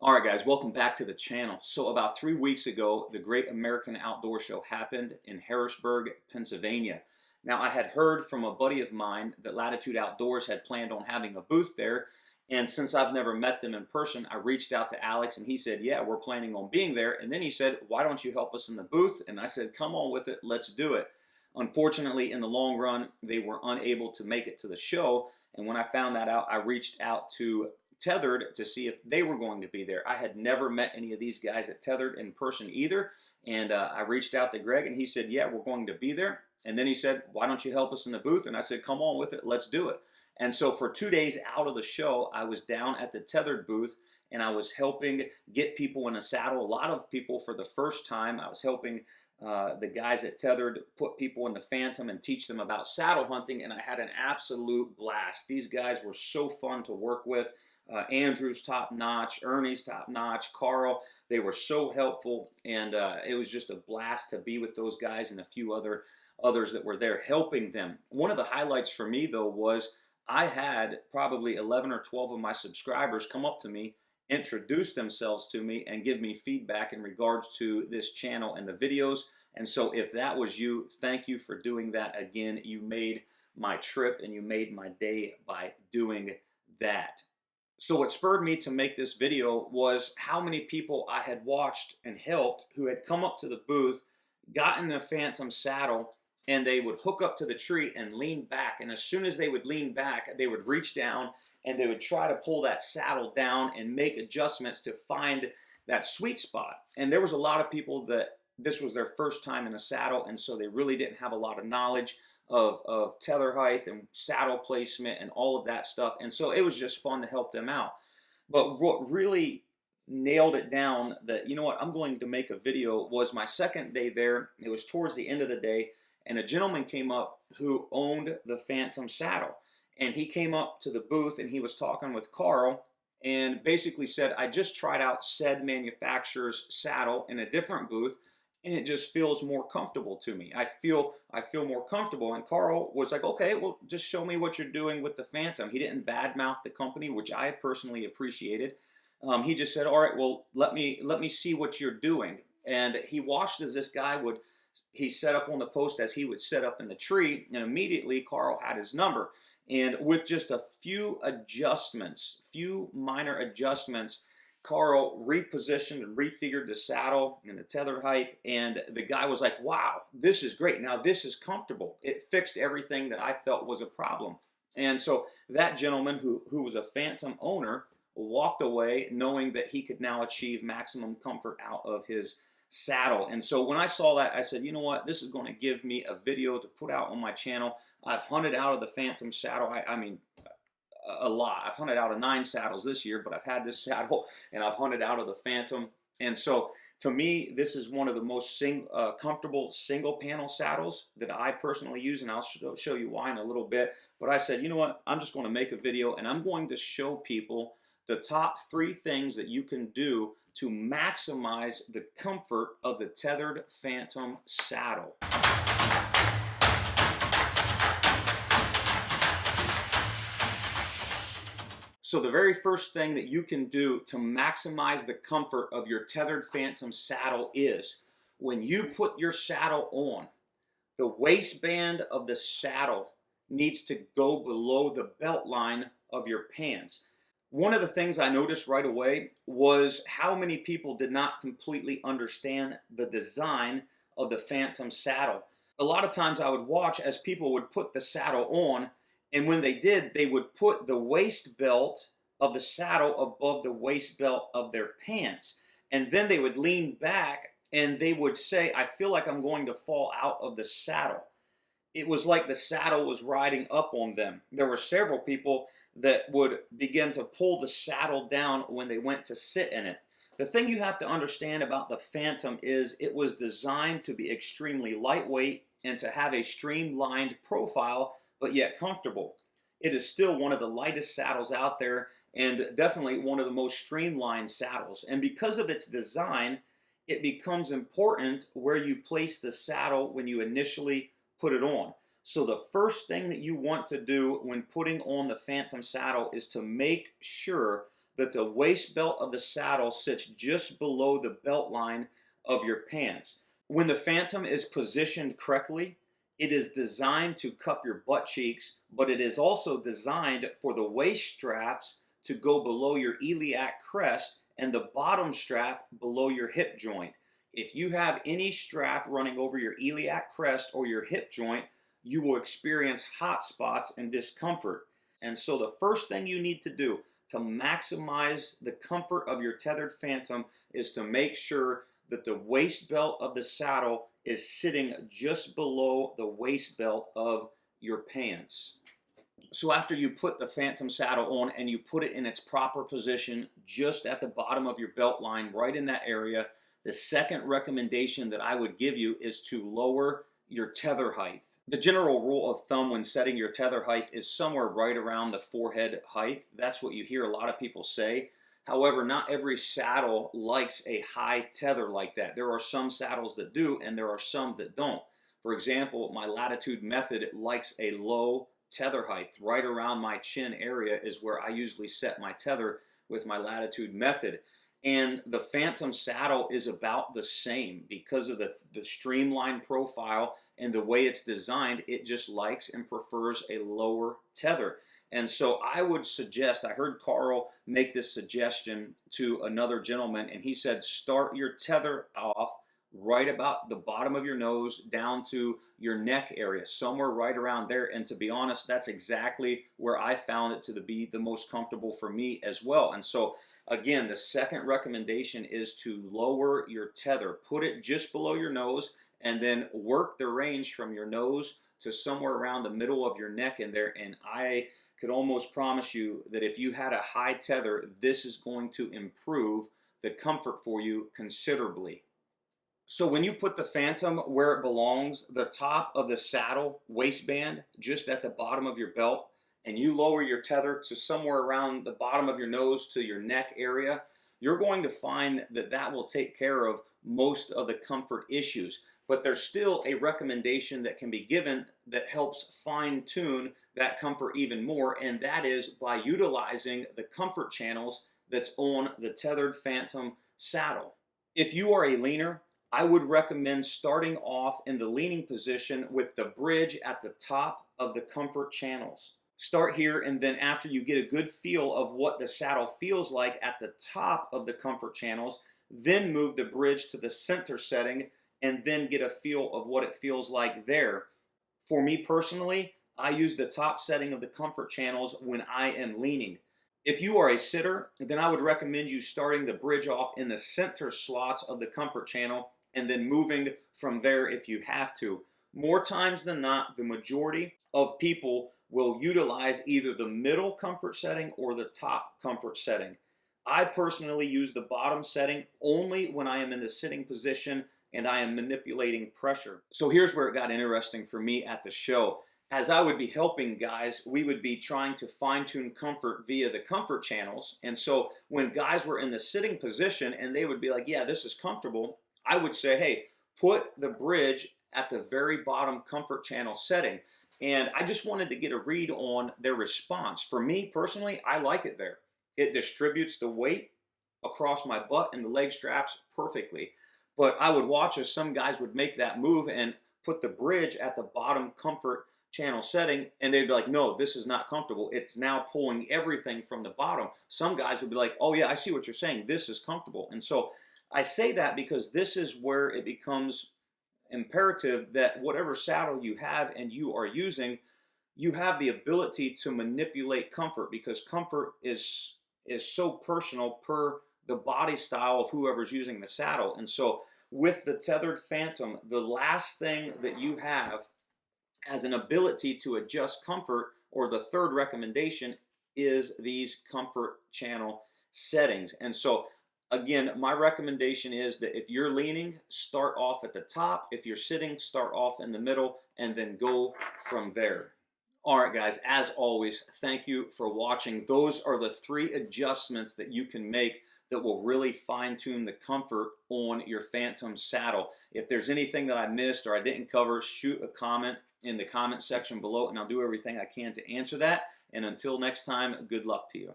Alright guys, welcome back to the channel. So about 3 weeks ago, the Great American Outdoor Show happened in Harrisburg, Pennsylvania. Now I had heard from a buddy of mine that Latitude Outdoors had planned on having a booth there, and since I've never met them in person, I reached out to Alex and he said, yeah, we're planning on being there. And then he said, why don't you help us in the booth? And I said, come on with it, let's do it. Unfortunately, in the long run, they were unable to make it to the show, and when I found that out, I reached out to Tethrd to see if they were going to be there. I had never met any of these guys at Tethrd in person either, and I reached out to Greg and he said, yeah, we're going to be there. And then he said, why don't you help us in the booth? And I said, come on with it, let's do it. And so for 2 days out of the show, I was down at the Tethrd booth and I was helping get people in a saddle. A lot of people for the first time. I was helping the guys at Tethrd put people in the Phantom and teach them about saddle hunting, and I had an absolute blast. These guys were so fun to work with. Andrew's top notch, Ernie's top notch, Carl, they were so helpful, and it was just a blast to be with those guys and a few others that were there helping them. One of the highlights for me though was I had probably 11 or 12 of my subscribers come up to me, introduce themselves to me, and give me feedback in regards to this channel and the videos. And so if that was you, thank you for doing that again. You made my trip and you made my day by doing that. So what spurred me to make this video was how many people I had watched and helped who had come up to the booth, got in the Phantom saddle, and they would hook up to the tree and lean back. And as soon as they would lean back, they would reach down and they would try to pull that saddle down and make adjustments to find that sweet spot. And there was a lot of people that this was their first time in a saddle, and so they really didn't have a lot of knowledge of tether height and saddle placement and all of that stuff. And so it was just fun to help them out. But what really nailed it down that, you know what, I'm going to make a video was my second day there. It was towards the end of the day, and a gentleman came up who owned the Phantom saddle. And he came up to the booth and he was talking with Carl and basically said, I just tried out said manufacturer's saddle in a different booth, and it just feels more comfortable to me. I feel more comfortable. And Carl was like, okay, well, just show me what you're doing with the Phantom. He didn't badmouth the company, which I personally appreciated. He just said, all right, well, let me see what you're doing. And he watched as this guy would, he set up on the post as he would set up in the tree, and immediately Carl had his number. And with just a few adjustments, few minor adjustments, Carl repositioned and refigured the saddle and the tether height, and the guy was like, wow, this is great. Now this is comfortable. It fixed everything that I felt was a problem. And so that gentleman who was a Phantom owner walked away knowing that he could now achieve maximum comfort out of his saddle. And so when I saw that, I said, you know what, this is going to give me a video to put out on my channel. I've hunted out of the Phantom saddle. I mean, a lot. I've hunted out of 9 saddles this year, but I've had this saddle and I've hunted out of the Phantom. And so to me, this is one of the most comfortable single panel saddles that I personally use, and I'll show you why in a little bit. But I said, you know what, I'm just going to make a video and I'm going to show people the top 3 things that you can do to maximize the comfort of the Tethrd Phantom saddle. So the very first thing that you can do to maximize the comfort of your Tethrd Phantom saddle is when you put your saddle on, the waistband of the saddle needs to go below the belt line of your pants. One of the things I noticed right away was how many people did not completely understand the design of the Phantom saddle. A lot of times I would watch as people would put the saddle on, and when they did, they would put the waist belt of the saddle above the waist belt of their pants. And then they would lean back and they would say, I feel like I'm going to fall out of the saddle. It was like the saddle was riding up on them. There were several people that would begin to pull the saddle down when they went to sit in it. The thing you have to understand about the Phantom is it was designed to be extremely lightweight and to have a streamlined profile, but yet comfortable. It is still one of the lightest saddles out there and definitely one of the most streamlined saddles. And because of its design, it becomes important where you place the saddle when you initially put it on. So the first thing that you want to do when putting on the Phantom saddle is to make sure that the waist belt of the saddle sits just below the belt line of your pants. When the Phantom is positioned correctly, it is designed to cup your butt cheeks, but it is also designed for the waist straps to go below your iliac crest and the bottom strap below your hip joint. If you have any strap running over your iliac crest or your hip joint, you will experience hot spots and discomfort. And so the first thing you need to do to maximize the comfort of your Tethrd Phantom is to make sure that the waist belt of the saddle is sitting just below the waist belt of your pants. So after you put the Phantom saddle on and you put it in its proper position just at the bottom of your belt line, right in that area, the second recommendation that I would give you is to lower your tether height. The general rule of thumb when setting your tether height is somewhere right around the forehead height. That's what you hear a lot of people say. However, not every saddle likes a high tether like that. There are some saddles that do, and there are some that don't. For example, my Latitude Method likes a low tether height. Right around my chin area is where I usually set my tether with my Latitude Method. And the Phantom saddle is about the same because of the streamlined profile and the way it's designed. It just likes and prefers a lower tether. And so I would suggest, I heard Carl make this suggestion to another gentleman, and he said start your tether off right about the bottom of your nose down to your neck area, somewhere right around there. And to be honest, that's exactly where I found it to be the most comfortable for me as well. And so again, the second recommendation is to lower your tether. Put it just below your nose and then work the range from your nose to somewhere around the middle of your neck in there. And I could almost promise you that if you had a high tether, this is going to improve the comfort for you considerably. So when you put the Phantom where it belongs, the top of the saddle waistband just at the bottom of your belt, and you lower your tether to somewhere around the bottom of your nose to your neck area, you're going to find that that will take care of most of the comfort issues. But there's still a recommendation that can be given that helps fine-tune that comfort even more, and that is by utilizing the comfort channels that's on the Tethrd Phantom saddle. If you are a leaner, I would recommend starting off in the leaning position with the bridge at the top of the comfort channels. Start here, and then after you get a good feel of what the saddle feels like at the top of the comfort channels, then move the bridge to the center setting and then get a feel of what it feels like there. For me personally, I use the top setting of the comfort channels when I am leaning. If you are a sitter, then I would recommend you starting the bridge off in the center slots of the comfort channel and then moving from there if you have to. More times than not, the majority of people will utilize either the middle comfort setting or the top comfort setting. I personally use the bottom setting only when I am in the sitting position and I am manipulating pressure. So here's where it got interesting for me at the show. As I would be helping guys, we would be trying to fine-tune comfort via the comfort channels. And so when guys were in the sitting position and they would be like, yeah, this is comfortable, I would say, hey, put the bridge at the very bottom comfort channel setting. And I just wanted to get a read on their response. For me personally, I like it there. It distributes the weight across my butt and the leg straps perfectly. But I would watch as some guys would make that move and put the bridge at the bottom comfort channel setting, and they'd be like, no, this is not comfortable. It's now pulling everything from the bottom. Some guys would be like, oh yeah, I see what you're saying. This is comfortable. And so I say that because this is where it becomes imperative that whatever saddle you have and you are using, you have the ability to manipulate comfort, because comfort is so personal per the body style of whoever's using the saddle. And so with the Tethrd Phantom, the last thing that you have as an ability to adjust comfort, or the third recommendation, is these comfort channel settings. And so again, my recommendation is that if you're leaning, start off at the top. If you're sitting, start off in the middle and then go from there. All right, guys, as always, thank you for watching. Those are the 3 adjustments that you can make that will really fine-tune the comfort on your Phantom saddle. If there's anything that I missed or I didn't cover, shoot a comment in the comment section below, and I'll do everything I can to answer that. And until next time, good luck to you.